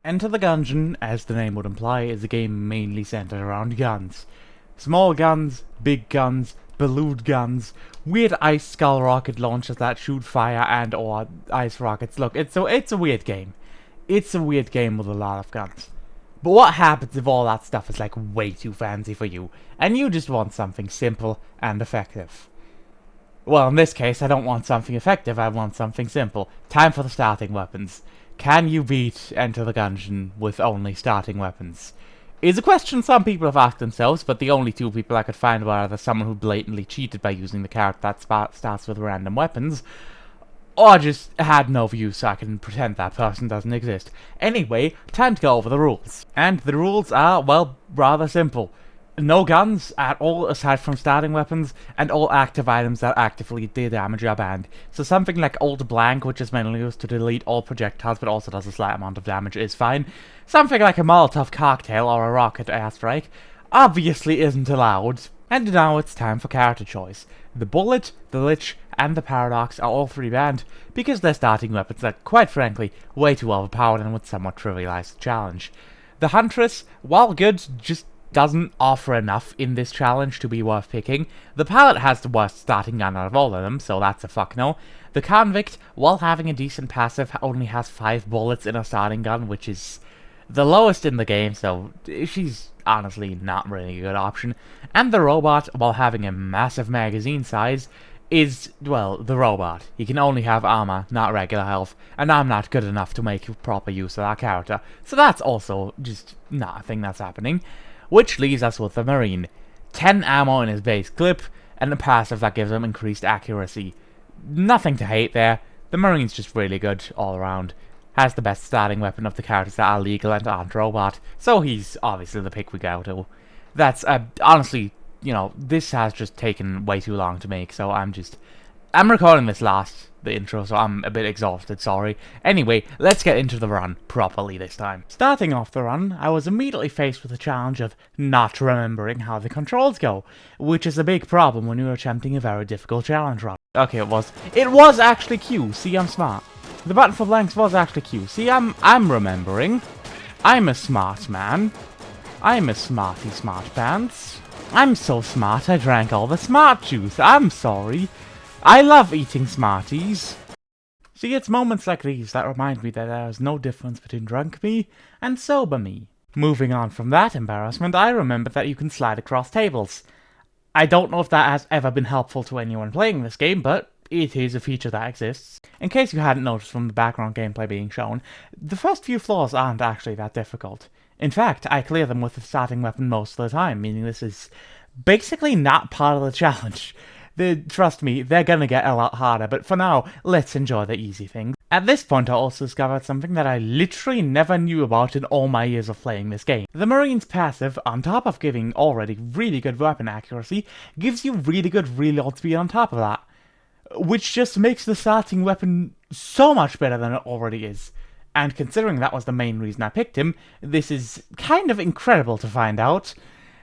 Enter the Gungeon, as the name would imply, is a game mainly centered around guns. Small guns, big guns, balloon guns, weird ice skull rocket launchers that shoot fire and or ice rockets. Look, it's a weird game. It's a weird game with a lot of guns. But what happens if all that stuff is like way too fancy for you, and you just want something simple and effective? Well, in this case, I don't want something effective, I want something simple. Time for the starting weapons. Can you beat Enter the Gungeon with only starting weapons? Is a question some people have asked themselves, but the only two people I could find were either someone who blatantly cheated by using the character that starts with random weapons, or just had no view so I can pretend that person doesn't exist. Anyway, time to go over the rules. And the rules are, well, rather simple. No guns at all aside from starting weapons, and all active items that actively deal damage are banned. So something like Old Blank, which is mainly used to delete all projectiles but also does a slight amount of damage, is fine. Something like a Molotov cocktail or a rocket airstrike obviously isn't allowed. And now it's time for character choice. The Bullet, the Lich, and the Paradox are all three banned because they're starting weapons that, quite frankly, way too overpowered and would somewhat trivialize the challenge. The Huntress, while good, just doesn't offer enough in this challenge to be worth picking. The Pilot has the worst starting gun out of all of them, so that's a fuck no. The Convict, while having a decent passive, only has 5 bullets in a starting gun, which is the lowest in the game, so she's honestly not really a good option. And the Robot, while having a massive magazine size, is, well, the Robot. He can only have armor, not regular health, and I'm not good enough to make proper use of that character, so that's also just not a thing that's happening. Which leaves us with the Marine. 10 ammo in his base clip, and a passive that gives him increased accuracy. Nothing to hate there. The Marine's just really good all around. Has the best starting weapon of the characters that are legal and aren't robot, so he's obviously the pick we go to. That's, honestly, you know, this has just taken way too long to make, so I'm recording this the intro, so I'm a bit exhausted, sorry. Anyway, let's get into the run properly this time. Starting off the run, I was immediately faced with the challenge of not remembering how the controls go, which is a big problem when you're attempting a very difficult challenge run. Okay, it was actually Q, see, I'm smart. The button for blanks was actually Q, see, I'm remembering. I'm a smart man. I'm a smarty smart pants. I'm so smart I drank all the smart juice, I'm sorry. I love eating Smarties. See, it's moments like these that remind me that there is no difference between drunk me and sober me. Moving on from that embarrassment, I remember that you can slide across tables. I don't know if that has ever been helpful to anyone playing this game, but it is a feature that exists. In case you hadn't noticed from the background gameplay being shown, the first few floors aren't actually that difficult. In fact, I clear them with the starting weapon most of the time, meaning this is basically not part of the challenge. Trust me, they're gonna get a lot harder, but for now, let's enjoy the easy things. At this point, I also discovered something that I literally never knew about in all my years of playing this game. The Marine's passive, on top of giving already really good weapon accuracy, gives you really good reload speed on top of that, which just makes the starting weapon so much better than it already is. And considering that was the main reason I picked him, this is kind of incredible to find out.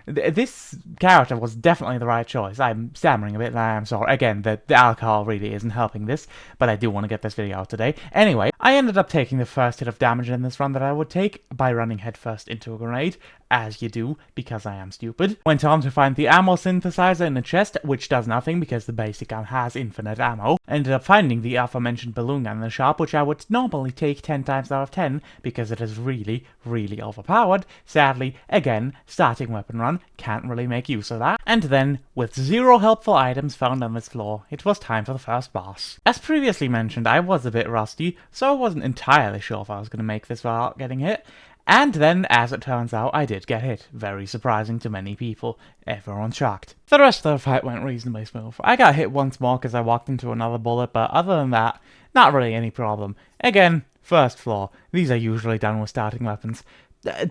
This character was definitely the right choice. I'm stammering a bit, and I'm sorry. Again, the alcohol really isn't helping this, but I do want to get this video out today. Anyway, I ended up taking the first hit of damage in this run that I would take by running headfirst into a grenade, as you do, because I am stupid. Went on to find the ammo synthesizer in the chest, which does nothing because the basic gun has infinite ammo. Ended up finding the aforementioned balloon gun in the shop, which I would normally take 10 times out of 10 because it is really, really overpowered. Sadly, again, starting weapon run, can't really make use of that. And then, with 0 helpful items found on this floor, it was time for the first boss. As previously mentioned, I was a bit rusty, so I wasn't entirely sure if I was going to make this without getting hit. And then, as it turns out, I did get hit. Very surprising to many people. Everyone's shocked. The rest of the fight went reasonably smooth. I got hit once more because I walked into another bullet, but other than that, not really any problem. Again, first floor. These are usually done with starting weapons.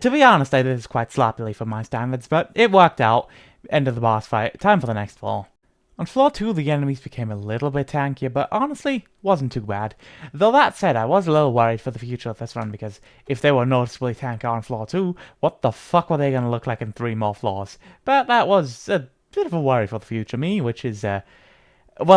To be honest, I did this quite sloppily for my standards, but it worked out. End of the boss fight. Time for the next floor. On floor 2, the enemies became a little bit tankier, but honestly, wasn't too bad. Though that said, I was a little worried for the future of this run, because if they were noticeably tankier on floor 2, what the fuck were they gonna look like in 3 more floors? But that was a bit of a worry for the future me, which is, well,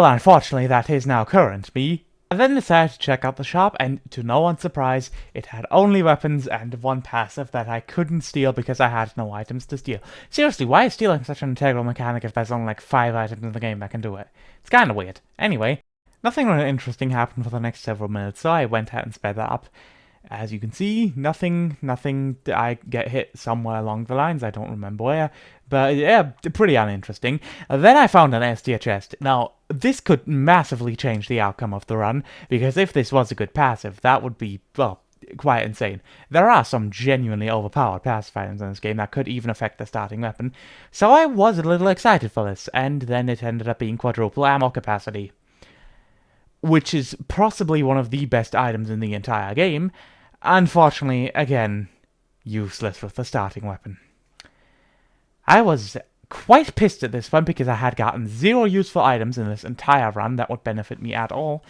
unfortunately, that is now current me. I then decided to check out the shop, and to no one's surprise, it had only weapons and one passive that I couldn't steal because I had no items to steal. Seriously, why is stealing such an integral mechanic if there's only like 5 items in the game that can do it? It's kinda weird. Anyway, nothing really interesting happened for the next several minutes, so I went ahead and sped that up. As you can see, nothing, I get hit somewhere along the lines, I don't remember where, but yeah, pretty uninteresting. Then I found an S tier chest. Now, this could massively change the outcome of the run, because if this was a good passive, that would be, well, quite insane. There are some genuinely overpowered passive items in this game that could even affect the starting weapon, so I was a little excited for this, and then it ended up being quadruple ammo capacity, which is possibly one of the best items in the entire game. Unfortunately, again, useless with the starting weapon. I was quite pissed at this point because I had gotten 0 useful items in this entire run that would benefit me at all,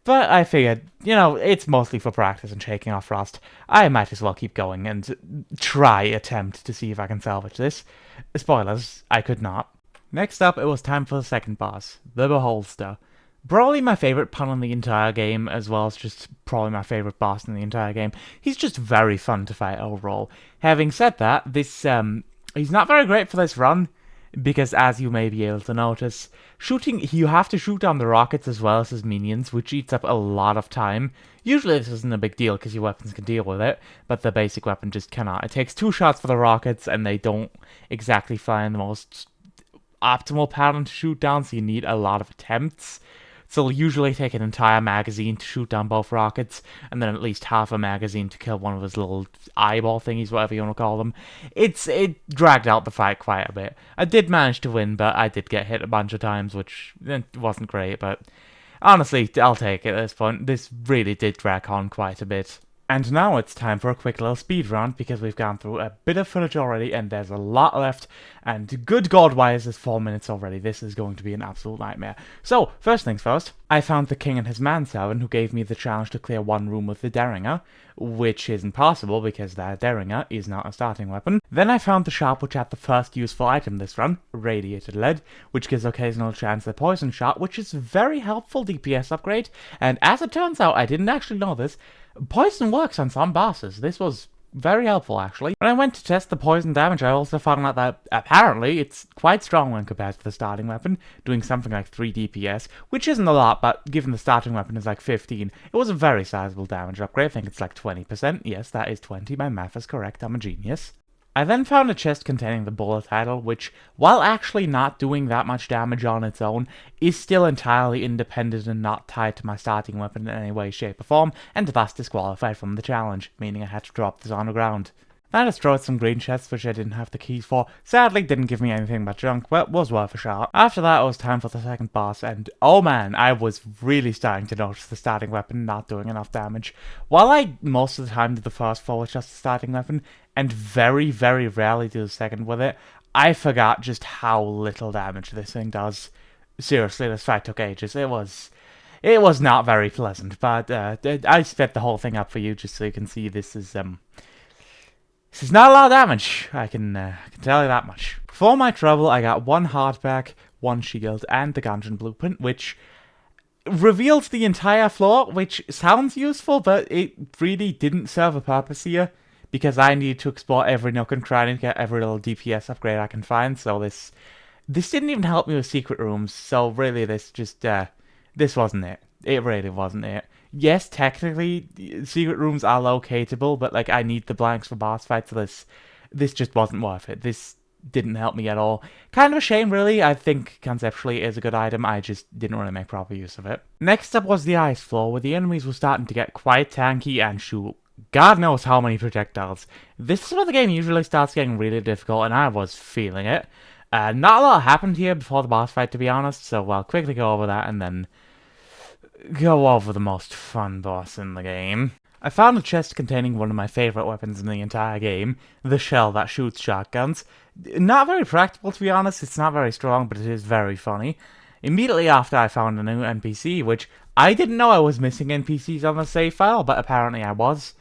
but I figured, it's mostly for practice and shaking off rust. I might as well keep going and attempt to see if I can salvage this. Spoilers, I could not. Next up, it was time for the second boss, the Beholster. Probably my favorite pun in the entire game, as well as just probably my favorite boss in the entire game. He's just very fun to fight overall. Having said that, he's not very great for this run, because as you may be able to notice, you have to shoot down the rockets as well as his minions, which eats up a lot of time. Usually this isn't a big deal because your weapons can deal with it, but the basic weapon just cannot. It takes 2 shots for the rockets, and they don't exactly fly in the most optimal pattern to shoot down, so you need a lot of attempts. So it'll usually take an entire magazine to shoot down both rockets, and then at least half a magazine to kill one of his little eyeball thingies, whatever you want to call them. It dragged out the fight quite a bit. I did manage to win, but I did get hit a bunch of times, which wasn't great, but honestly, I'll take it at this point. This really did drag on quite a bit. And now it's time for a quick little speed round, because we've gone through a bit of footage already, and there's a lot left, and good god, why is this 4 minutes already? This is going to be an absolute nightmare. So, first things first, I found the king and his manservant who gave me the challenge to clear one room with the Derringer, which isn't possible because that Derringer is not a starting weapon. Then I found the shop which had the first useful item this run, Radiated Lead, which gives occasional chance the poison shot, which is a very helpful DPS upgrade, and as it turns out, I didn't actually know this, poison works on some bosses. This was very helpful, actually. When I went to test the poison damage, I also found out that apparently it's quite strong when compared to the starting weapon, doing something like 3 DPS, which isn't a lot, but given the starting weapon is like 15, it was a very sizable damage upgrade. I think it's like 20%. Yes, that is 20. My math is correct. I'm a genius. I then found a chest containing the bullet idol, which, while actually not doing that much damage on its own, is still entirely independent and not tied to my starting weapon in any way, shape, or form, and thus disqualified from the challenge, meaning I had to drop this on the ground. Then I destroyed some green chests which I didn't have the keys for. Sadly, didn't give me anything but junk, but was worth a shot. After that, it was time for the second boss, and oh man, I was really starting to notice the starting weapon not doing enough damage. While I most of the time do the first 4 with just the starting weapon, and very, very rarely do the second with it, I forgot just how little damage this thing does. Seriously, this fight took ages. It was not very pleasant, but I sped the whole thing up for you just so you can see this is not a lot of damage, I can tell you that much. For my trouble, I got 1 hardback, 1 shield, and the Gungeon blueprint, which reveals the entire floor, which sounds useful, but it really didn't serve a purpose here, because I needed to explore every nook and cranny to get every little DPS upgrade I can find, so this didn't even help me with secret rooms, so really this wasn't it. It really wasn't it. Yes, technically, secret rooms are locatable, but like I need the blanks for boss fights, so this just wasn't worth it. This didn't help me at all. Kind of a shame, really. I think conceptually it is a good item, I just didn't really make proper use of it. Next up was the ice floor, where the enemies were starting to get quite tanky and shoot God knows how many projectiles. This is where the game usually starts getting really difficult, and I was feeling it. Not a lot happened here before the boss fight, to be honest, so I'll quickly go over that and then go over the most fun boss in the game. I found a chest containing one of my favourite weapons in the entire game, the shell that shoots shotguns. Not very practical, to be honest, it's not very strong, but it is very funny. Immediately after, I found a new NPC, which I didn't know I was missing NPCs on the save file, but apparently I was.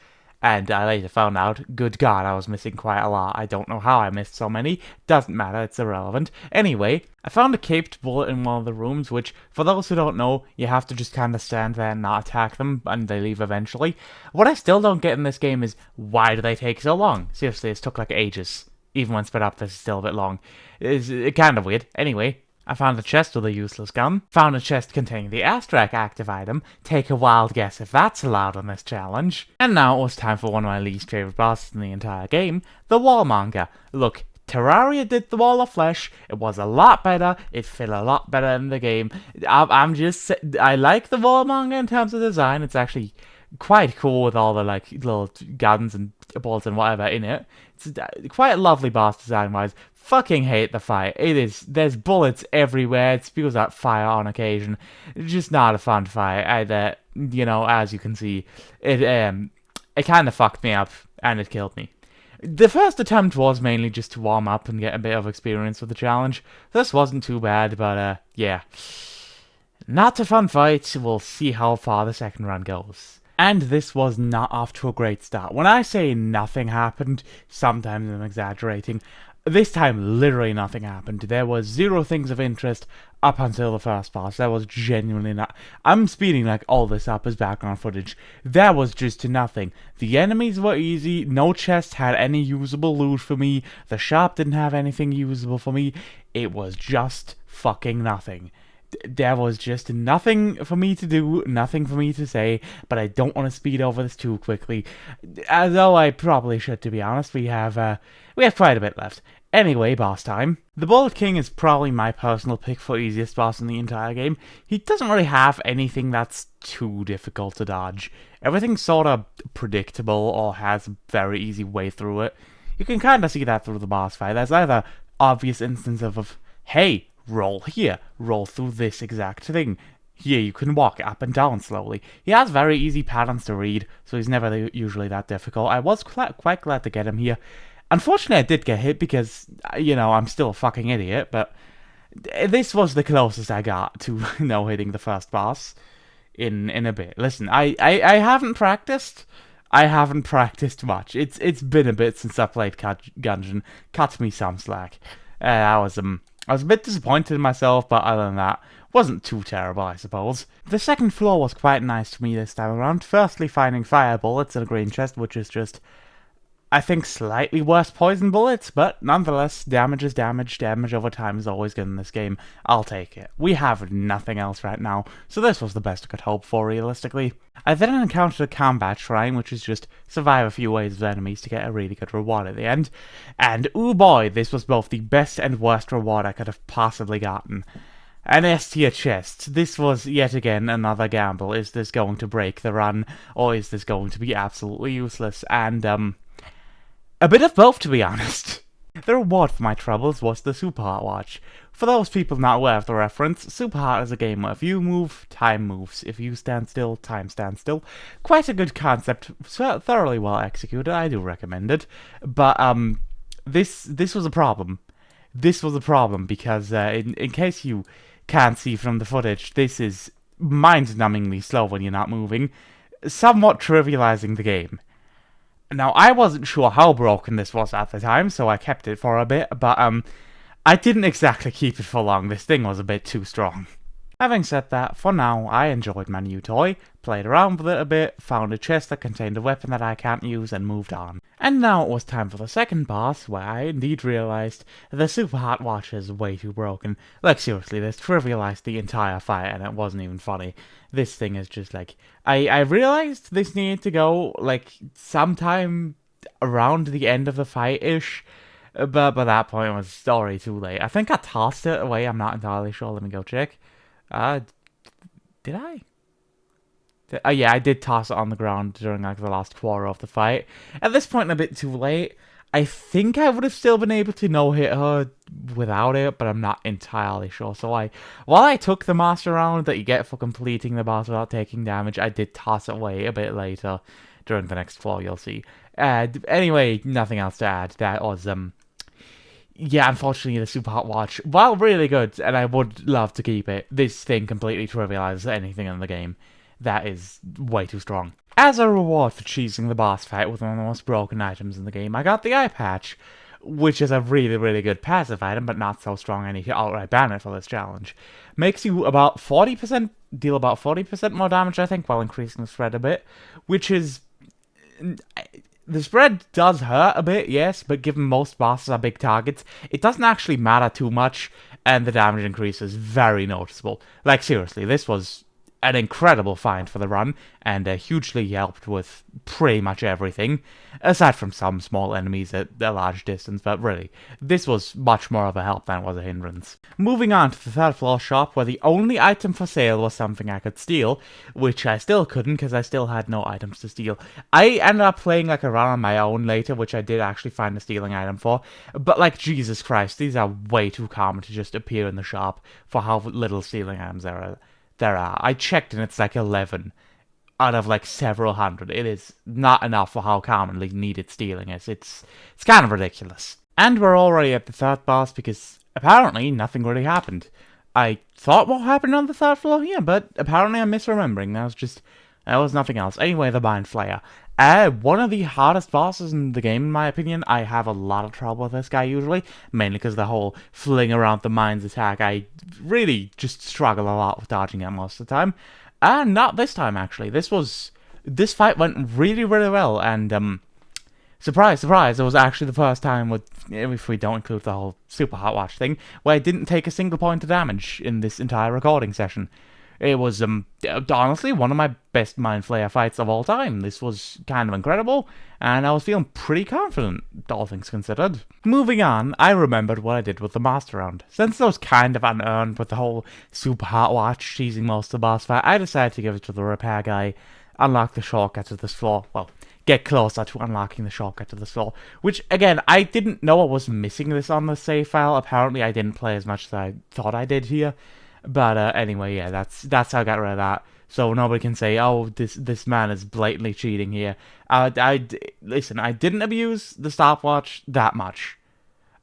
And I later found out, good God, I was missing quite a lot. I don't know how I missed so many. Doesn't matter, it's irrelevant. Anyway, I found a caped bullet in one of the rooms, which, for those who don't know, you have to just kind of stand there and not attack them, and they leave eventually. What I still don't get in this game is, why do they take so long? Seriously, it took like ages. Even when sped up, this is still a bit long. It's kind of weird. Anyway, I found a chest with a useless gun. Found a chest containing the Astrac active item. Take a wild guess if that's allowed on this challenge. And now it was time for one of my least favorite bosses in the entire game, the Wallmonger. Look, Terraria did the Wall of Flesh. It was a lot better. It fit a lot better in the game. I like the Wallmonger in terms of design. It's actually quite cool with all the like little guns and bolts and whatever in it. It's quite a lovely boss design-wise. Fucking hate the fight. There's bullets everywhere. It spews out fire on occasion. It's just not a fun fight. As you can see, it kind of fucked me up and it killed me. The first attempt was mainly just to warm up and get a bit of experience with the challenge. This wasn't too bad, but yeah. Not a fun fight. We'll see how far the second run goes. And this was not off to a great start. When I say nothing happened, sometimes I'm exaggerating. This time, literally nothing happened. There was zero things of interest up until the first boss. There was genuinely not. I'm speeding like all this up as background footage. There was just nothing. The enemies were easy. No chest had any usable loot for me. The shop didn't have anything usable for me. It was just fucking nothing. There was just nothing for me to do, nothing for me to say, but I don't want to speed over this too quickly. Although I probably should, to be honest. We have quite a bit left. Anyway, boss time. The Bullet King is probably my personal pick for easiest boss in the entire game. He doesn't really have anything that's too difficult to dodge. Everything's sort of predictable or has a very easy way through it. You can kind of see that through the boss fight. There's either obvious instance of hey, roll here, roll through this exact thing. Here you can walk up and down slowly. He has very easy patterns to read, so he's never usually that difficult. I was quite glad to get him here. Unfortunately, I did get hit because, I'm still a fucking idiot, but this was the closest I got to, hitting the first boss in a bit. Listen, I haven't practiced. I haven't practiced much. It's been a bit since I played Gungeon. Cut me some slack. I was a bit disappointed in myself, but other than that, wasn't too terrible, I suppose. The second floor was quite nice to me this time around. Firstly, finding fire bullets in a green chest, which is just, I think, slightly worse poison bullets, but nonetheless, damage is damage. Damage over time is always good in this game. I'll take it. We have nothing else right now, so this was the best I could hope for, realistically. I then encountered a combat shrine, which is just survive a few waves of enemies to get a really good reward at the end. And, ooh boy, this was both the best and worst reward I could have possibly gotten. An S-tier chest. This was, yet again, another gamble. Is this going to break the run, or is this going to be absolutely useless? And, a bit of both, to be honest. The reward for my troubles was the Super Heart Watch. For those people not aware of the reference, Super Heart is a game where if you move, time moves. If you stand still, time stands still. Quite a good concept, thoroughly well executed. I do recommend it. But this was a problem. This was a problem because in case you can't see from the footage, this is mind-numbingly slow when you're not moving, somewhat trivializing the game. Now, I wasn't sure how broken this was at the time, so I kept it for a bit, but I didn't exactly keep it for long. This thing was a bit too strong. Having said that, for now, I enjoyed my new toy, played around with it a bit, found a chest that contained a weapon that I can't use, and moved on. And now it was time for the second boss, where I indeed realized the Super Heart Watch is way too broken. Like, seriously, this trivialized the entire fight, and it wasn't even funny. This thing is just like... I realized this needed to go, like, sometime around the end of the fight-ish, but by that point it was already too late. I think I tossed it away, I'm not entirely sure, let me go check. Did I? Yeah, I did toss it on the ground during like the last quarter of the fight. At this point, a bit too late. I think I would have still been able to no-hit her without it, but I'm not entirely sure. So while I took the master round that you get for completing the boss without taking damage, I did toss it away a bit later during the next floor, you'll see. Anyway, nothing else to add. That was, yeah, unfortunately, the Super Hot Watch, while really good, and I would love to keep it, this thing completely trivializes anything in the game. that is way too strong. As a reward for cheesing the boss fight with one of the most broken items in the game, I got the eye patch, which is a really, really good passive item, but not so strong I need to outright ban it for this challenge. Makes you about 40%, deal about 40% more damage, I think, while increasing the spread a bit, which is... The spread does hurt a bit, yes, but given most bosses are big targets, it doesn't actually matter too much, and the damage increase is very noticeable. Like, seriously, this was an incredible find for the run, and hugely helped with pretty much everything, aside from some small enemies at a large distance, but really, this was much more of a help than it was a hindrance. Moving on to the third floor shop, where the only item for sale was something I could steal, which I still couldn't because I still had no items to steal. I ended up playing like a run on my own later, which I did actually find a stealing item for, but like, Jesus Christ, these are way too common to just appear in the shop for how little stealing items there are. I checked and it's like 11 out of like several hundred. It is not enough for how commonly needed stealing is. It's kind of ridiculous. And we're already at the third boss because apparently nothing really happened. I thought what happened on the third floor here, but apparently I'm misremembering. That was nothing else. Anyway, the Mine Flayer. One of the hardest bosses in the game, in my opinion. I have a lot of trouble with this guy usually, mainly because the whole fling around the mines attack, I really just struggle a lot with dodging it most of the time. And not this time, actually. This fight went really, really well, and, surprise, surprise, it was actually the first time if we don't include the whole super hot watch thing, where I didn't take a single point of damage in this entire recording session. It was, honestly, one of my best Mine Flayer fights of all time. This was kind of incredible, and I was feeling pretty confident, all things considered. Moving on, I remembered what I did with the master round. Since it was kind of unearned with the whole super hot watch cheesing most of the boss fight, I decided to give it to the repair guy, unlock the shortcut to this floor. Well, get closer to unlocking the shortcut to this floor. Which, again, I didn't know I was missing this on the save file. Apparently, I didn't play as much as I thought I did here. But anyway, yeah, that's how I got rid of that. So nobody can say, oh, this man is blatantly cheating here. Listen, I didn't abuse the stopwatch that much.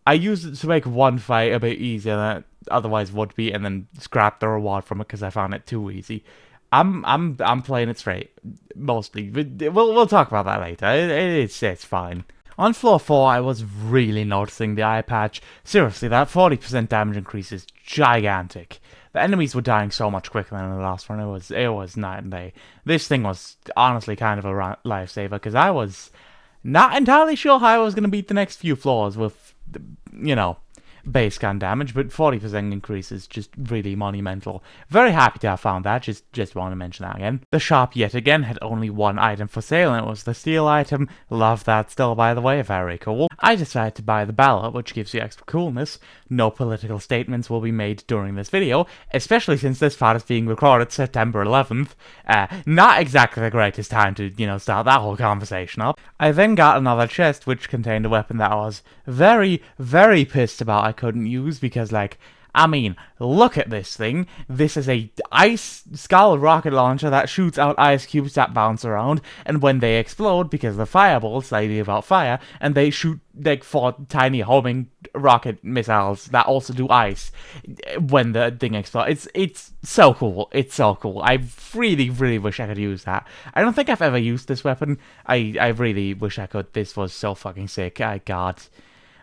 I used it to make one fight a bit easier than it otherwise would be, and then scrap the reward from it because I found it too easy. I'm playing it straight, mostly. We'll talk about that later. It's fine. On floor 4, I was really noticing the eye patch. Seriously, that 40% damage increase is gigantic. The enemies were dying so much quicker than in the last one. It was night and day. This thing was honestly kind of a lifesaver, because I was not entirely sure how I was going to beat the next few floors with, you know, base gun damage, but 40% increase is just really monumental. Very happy to have found that, just want to mention that again. The shop yet again had only one item for sale, and it was the steel item. Love that still, by the way, very cool. I decided to buy the ballot, which gives you extra coolness. No political statements will be made during this video, especially since this part is being recorded September 11th. Not exactly the greatest time to, start that whole conversation up. I then got another chest, which contained a weapon that I was very, very pissed about I couldn't use, because, look at this thing. This is a ice skull rocket launcher that shoots out ice cubes that bounce around, and when they explode, because the fireballs, they leave out fire, and they shoot, 4 tiny homing rocket missiles that also do ice when the thing explodes. It's so cool. It's so cool. I really, really wish I could use that. I don't think I've ever used this weapon. I really wish I could. This was so fucking sick. God.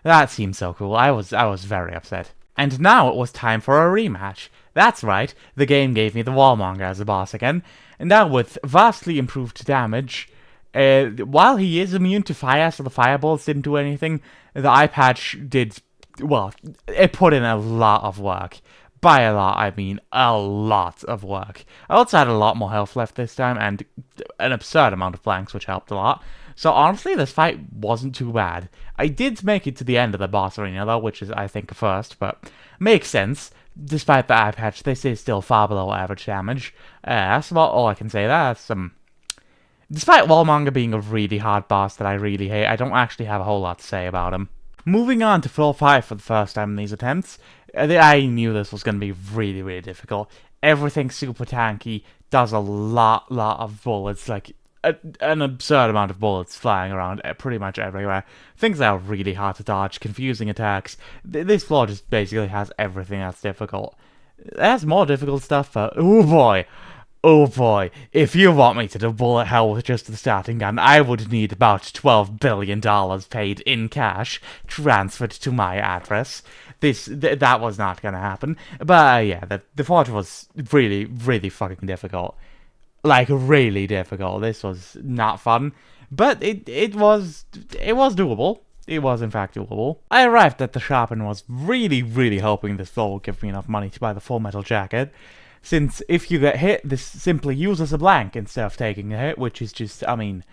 That seemed so cool. I was very upset. And now it was time for a rematch. That's right, the game gave me the Wallmonger as a boss again, and now with vastly improved damage. While he is immune to fire, so the fireballs didn't do anything, the eye patch did, well, it put in a lot of work. By a lot, I mean a lot of work. I also had a lot more health left this time, and an absurd amount of blanks, which helped a lot. So honestly, this fight wasn't too bad. I did make it to the end of the boss arena though, which is, I think, a first, but makes sense. Despite the eye patch, this is still far below average damage. That's about all I can say. Despite Wallmonger being a really hard boss that I really hate, I don't actually have a whole lot to say about him. Moving on to floor 5 for the first time in these attempts, I knew this was going to be really, really difficult. Everything's super tanky, does a lot of bullets, an absurd amount of bullets flying around pretty much everywhere. Things that are really hard to dodge, confusing attacks. This floor just basically has everything that's difficult. It has more difficult stuff, but oh boy. Oh boy, if you want me to do bullet hell with just the starting gun, I would need about $12 billion paid in cash, transferred to my address. That was not gonna happen. But yeah, the forge was really, really fucking difficult. Like, really difficult. This was not fun. But it was doable. It was, in fact, doable. I arrived at the shop and was really, really hoping this floor would give me enough money to buy the full metal jacket. Since if you get hit, this simply uses a blank instead of taking a hit, which is just, I mean,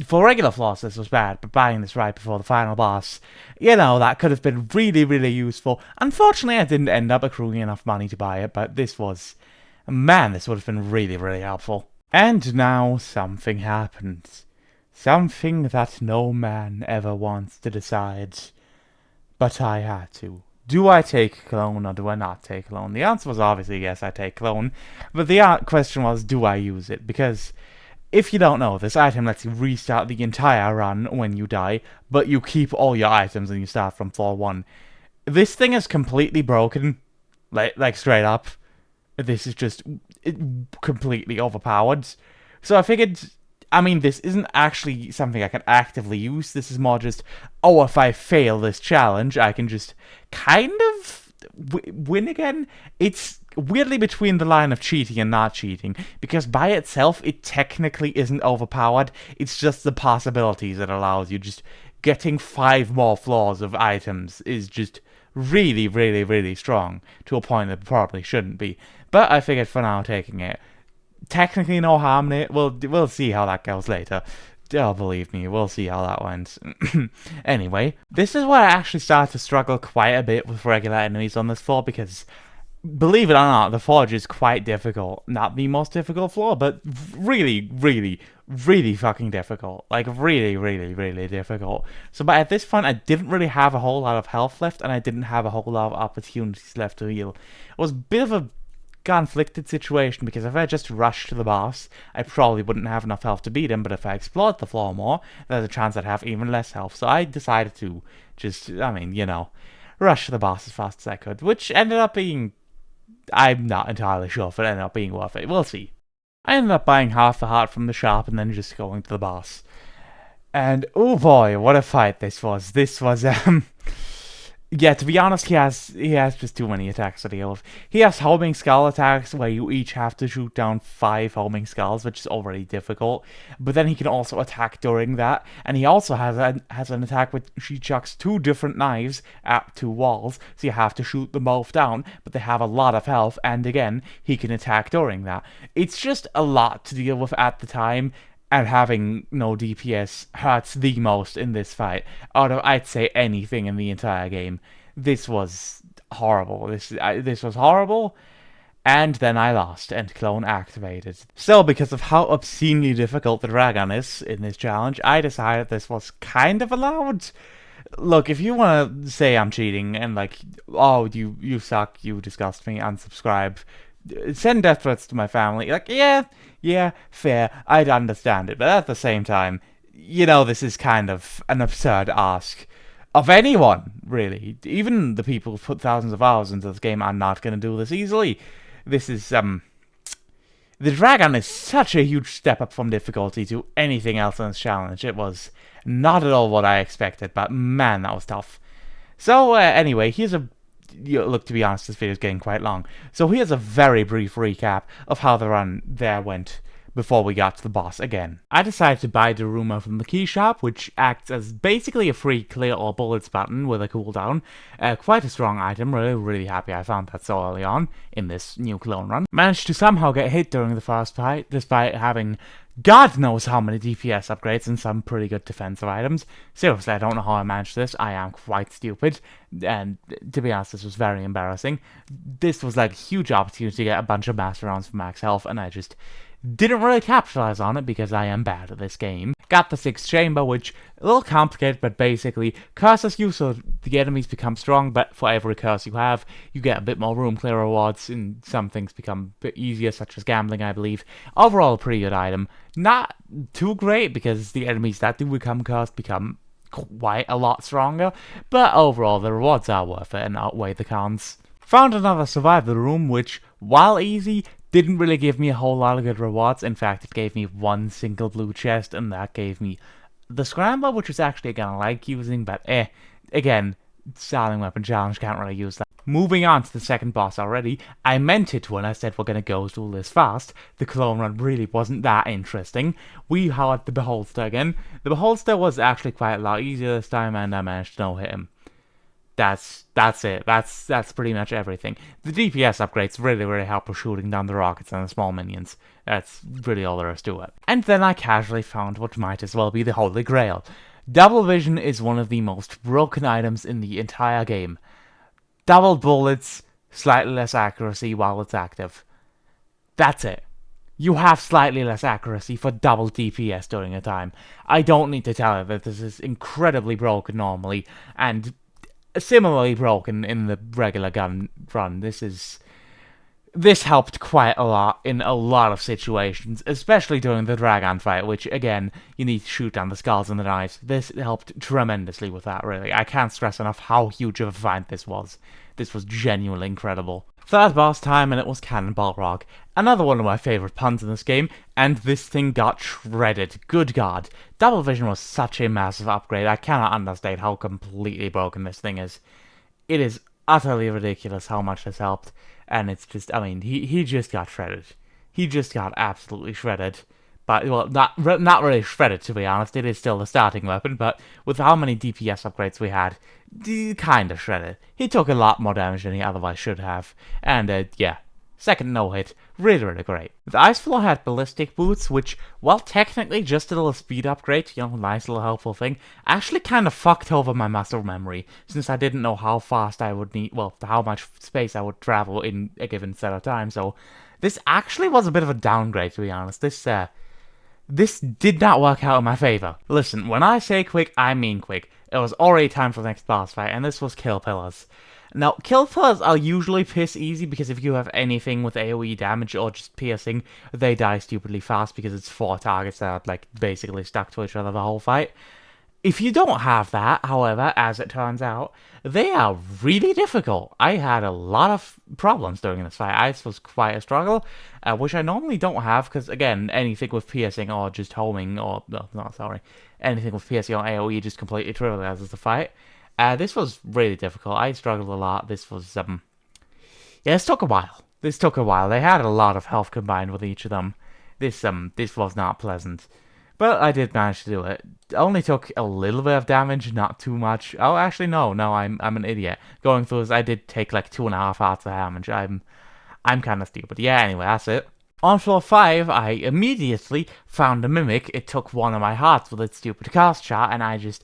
for regular floors this was bad, but buying this right before the final boss, that could have been really, really useful. Unfortunately, I didn't end up accruing enough money to buy it, but this would have been really, really helpful. And now something happened. Something that no man ever wants to decide. But I had to. Do I take clone or do I not take clone? The answer was obviously yes, I take clone. But the question was, do I use it? Because if you don't know, this item lets you restart the entire run when you die, but you keep all your items and you start from floor 1. This thing is completely broken. Like straight up. This is just completely overpowered. So I figured, I mean, this isn't actually something I can actively use. This is more just, if I fail this challenge, I can just kind of win again. It's weirdly between the line of cheating and not cheating, because by itself, it technically isn't overpowered. It's just the possibilities it allows you. Just getting 5 more floors of items is just really, really, really strong, to a point that probably shouldn't be. But I figured for now, taking it. Technically no harm in it. We'll see how that goes later. Oh, believe me, we'll see how that went. Anyway, this is where I actually started to struggle quite a bit with regular enemies on this floor, because, believe it or not, the forge is quite difficult. Not the most difficult floor, but really, really, really fucking difficult. Like, really, really, really difficult. So, but at this point, I didn't really have a whole lot of health left, and I didn't have a whole lot of opportunities left to heal. It was a bit of a conflicted situation, because if I just rushed to the boss, I probably wouldn't have enough health to beat him, but if I explored the floor more, there's a chance I'd have even less health. So I decided to just, rush to the boss as fast as I could, which ended up being, I'm not entirely sure if it ended up being worth it. We'll see. I ended up buying half the heart from the shop and then just going to the boss. And oh boy, what a fight this was. This was, yeah, to be honest, he has just too many attacks to deal with. He has homing skull attacks where you each have to shoot down 5 homing skulls, which is already difficult. But then he can also attack during that, and he also has an attack which he chucks 2 different knives at 2 walls, so you have to shoot them both down, but they have a lot of health, and again, he can attack during that. It's just a lot to deal with at the time. And having no DPS hurts the most in this fight, out of, I'd say, anything in the entire game. This was horrible. This was horrible, and then I lost, and clone activated. So, because of how obscenely difficult the dragon is in this challenge, I decided this was kind of allowed. Look, if you want to say I'm cheating, and like, oh, you suck, you disgust me, unsubscribe, send death threats to my family, like, yeah, fair, I'd understand it, but at the same time, this is kind of an absurd ask of anyone, really. Even the people who put thousands of hours into this game are not going to do this easily. This is, the dragon is such a huge step up from difficulty to anything else in this challenge. It was not at all what I expected, but man, that was tough. So, anyway, here's look, to be honest, this video is getting quite long. So here's a very brief recap of how the run there went before we got to the boss again. I decided to buy the Rumor from the key shop, which acts as basically a free clear all bullets button with a cooldown. Quite a strong item, really happy I found that so early on in this new clone run. Managed to somehow get hit during the first fight, despite having God knows how many DPS upgrades and some pretty good defensive items. Seriously, I don't know how I managed this. I am quite stupid. And to be honest, this was very embarrassing. This was like a huge opportunity to get a bunch of master rounds for max health, and I just didn't really capitalize on it because I am bad at this game. Got the 6th chamber, which a little complicated, but basically curses you so the enemies become strong, but for every curse you have, you get a bit more room clear rewards, and some things become a bit easier, such as gambling, I believe. Overall, a pretty good item. Not too great, because the enemies that do become cursed become quite a lot stronger, but overall, the rewards are worth it and outweigh the cons. Found another survival room, which, while easy, Didn't really give me a whole lot of good rewards. In fact, it gave me one single blue chest, and that gave me the Scrambler, which was actually again I like using, but again, Starting Weapon Challenge, can't really use that. Moving on to the second boss already, I meant it when I said we're gonna go through this fast. The clone run really wasn't that interesting. We had the Beholster again. The Beholster was actually quite a lot easier this time, and I managed to no-hit him. That's it. That's pretty much everything. The DPS upgrades really help with shooting down the rockets and the small minions. That's really all there is to it. And then I casually found what might as well be the Holy Grail. Double vision is one of the most broken items in the entire game. Double bullets, slightly less accuracy while it's active. That's it. You have slightly less accuracy for double DPS during a time. I don't need to tell you that this is incredibly broken normally, and similarly broken in the regular gun run. This helped quite a lot in a lot of situations, especially during the dragon fight, which again, you need to shoot down the skulls and the knives. This helped tremendously with that, really. I can't stress enough how huge of a fight this was. This was genuinely incredible. Third boss time, and it was Cannonball Rock. Another one of my favourite puns in this game, and this thing got shredded. Good God. Double vision was such a massive upgrade, I cannot understate how completely broken this thing is. It is utterly ridiculous how much this helped, and it's just, I mean, he just got shredded. He just got absolutely shredded. But, well, not really shredded, to be honest. It is still the starting weapon, but with how many DPS upgrades we had, kind of shredded. He took a lot more damage than he otherwise should have. And, yeah, second no-hit, really great. The Ice Floor had ballistic boots, which, while technically just a little speed upgrade, nice little helpful thing, actually kind of fucked over my muscle memory, since I didn't know how fast I would need, well, how much space I would travel in a given set of time, so this actually was a bit of a downgrade, to be honest. This did not work out in my favor. Listen, when I say quick, I mean quick. It was already time for the next boss fight, and this was Kill Pillars. Now, Kill Pillars are usually piss easy, because if you have anything with AoE damage or just piercing, they die stupidly fast, because it's 4 targets that are, like, basically stuck to each other the whole fight. If you don't have that, however, as it turns out, they are really difficult. I had a lot of problems during this fight. This was quite a struggle, which I normally don't have, because, again, anything with piercing or just homing, or, anything with piercing or AoE just completely trivializes the fight. This was really difficult. I struggled a lot. This was, yeah, this took a while. They had a lot of health combined with each of them. This was not pleasant. But I did manage to do it. Only took a little bit of damage, not too much. Oh, actually, no, I'm an idiot. Going through this, I did take like 2.5 hearts of damage. I'm kind of stupid. Yeah, anyway, that's it. On floor 5, I immediately found a mimic. It took one of my hearts with its stupid cast shot, and I just...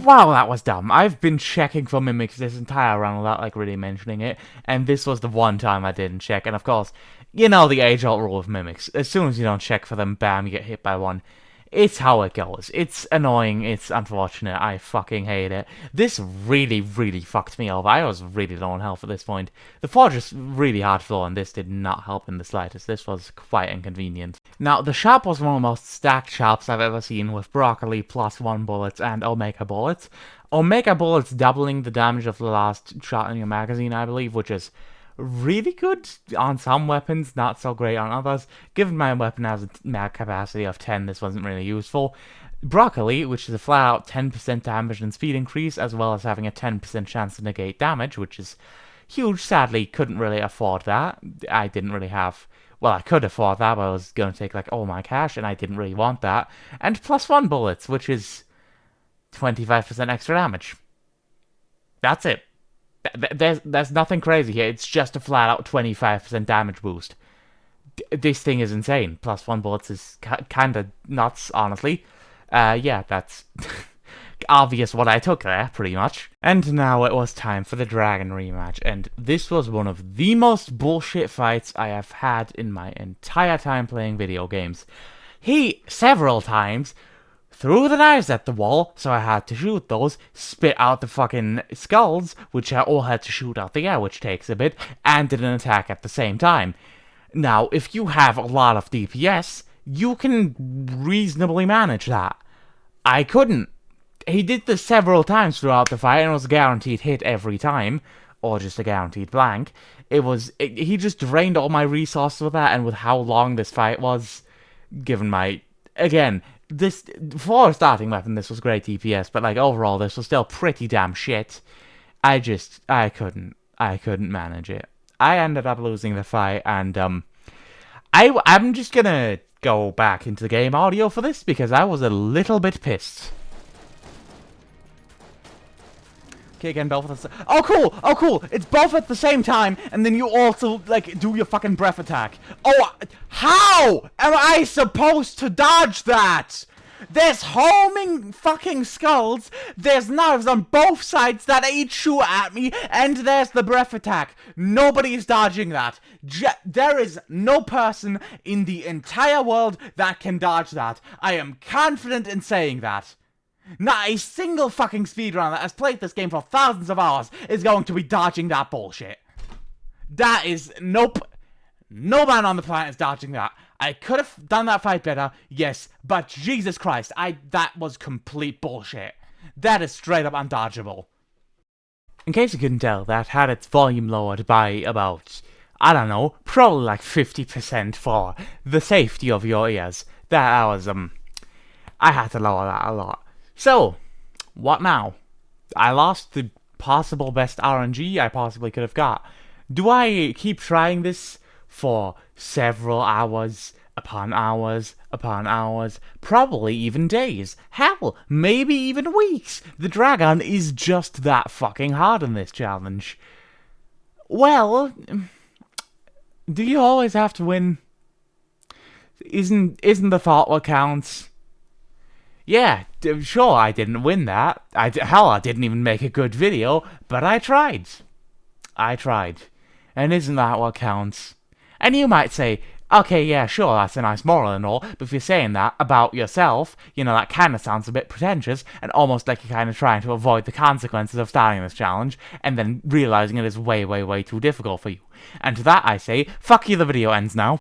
Wow, that was dumb. I've been checking for mimics this entire run without, like, really mentioning it, and this was the one time I didn't check, and of course, you know the age-old rule of mimics. As soon as you don't check for them, bam, you get hit by one. It's how it goes. It's annoying, it's unfortunate, I fucking hate it. This really fucked me over. I was really low on health at this point. The fortress really hard floor, and this did not help in the slightest. This was quite inconvenient. Now, the shop was one of the most stacked shops I've ever seen, with broccoli +1 bullets and Omega bullets. Omega bullets doubling the damage of the last shot in your magazine, I believe, which is really good on some weapons, not so great on others. Given my weapon has a mag capacity of 10, this wasn't really useful. Broccoli, which is a flat-out 10% damage and speed increase, as well as having a 10% chance to negate damage, which is huge. Sadly, couldn't really afford that. I didn't really have... Well, I could afford that, but I was going to take, like, all my cash, and I didn't really want that. And +1 bullets, which is 25% extra damage. That's it. There's nothing crazy here. It's just a flat-out 25% damage boost. This thing is insane. +1 bullets is kind of nuts, honestly. Yeah, that's obvious what I took there, pretty much. And now it was time for the Dragon rematch, and this was one of the most bullshit fights I have had in my entire time playing video games. He, several times, threw the knives at the wall, so I had to shoot those, spit out the fucking skulls, which I all had to shoot out the air, which takes a bit, and did an attack at the same time. Now, if you have a lot of DPS, you can reasonably manage that. I couldn't. He did this several times throughout the fight, and was a guaranteed hit every time. or just a guaranteed blank. He just drained all my resources with that, and with how long this fight was, given my, again, this, for a starting weapon, this was great DPS, but like overall, this was still pretty damn shit. I couldn't manage it. I ended up losing the fight, and I'm just gonna go back into the game audio for this because I was a little bit pissed. Okay, again, both at the oh, cool! Oh, cool! It's both at the same time, and then you also, like, do your fucking breath attack. Oh, how am I supposed to dodge that? There's homing fucking skulls, there's knives on both sides that each shoot at me, and there's the breath attack. Nobody is dodging that. There is no person in the entire world that can dodge that. I am confident in saying that. Not a single fucking speedrunner that has played this game for thousands of hours is going to be dodging that bullshit. That is, nope. No man on the planet is dodging that. I could have done that fight better, yes, but Jesus Christ, that was complete bullshit. That is straight up undodgeable. In case you couldn't tell, that had its volume lowered by about, I don't know, probably like 50% for the safety of your ears. That was, I had to lower that a lot. So, what now? I lost the possible best RNG I possibly could have got. Do I keep trying this for several hours upon hours upon hours, probably even days, hell, maybe even weeks? The dragon is just that fucking hard in this challenge. Well, do you always have to win? Isn't the thought what counts? Yeah, sure, I didn't win that. Hell, I didn't even make a good video, but I tried. And isn't that what counts? And you might say, okay, yeah, sure, that's a nice moral and all, but if you're saying that about yourself, you know, that kind of sounds a bit pretentious, and almost like you're kind of trying to avoid the consequences of starting this challenge, and then realizing it is way, way, way too difficult for you. And to that I say, fuck you, the video ends now.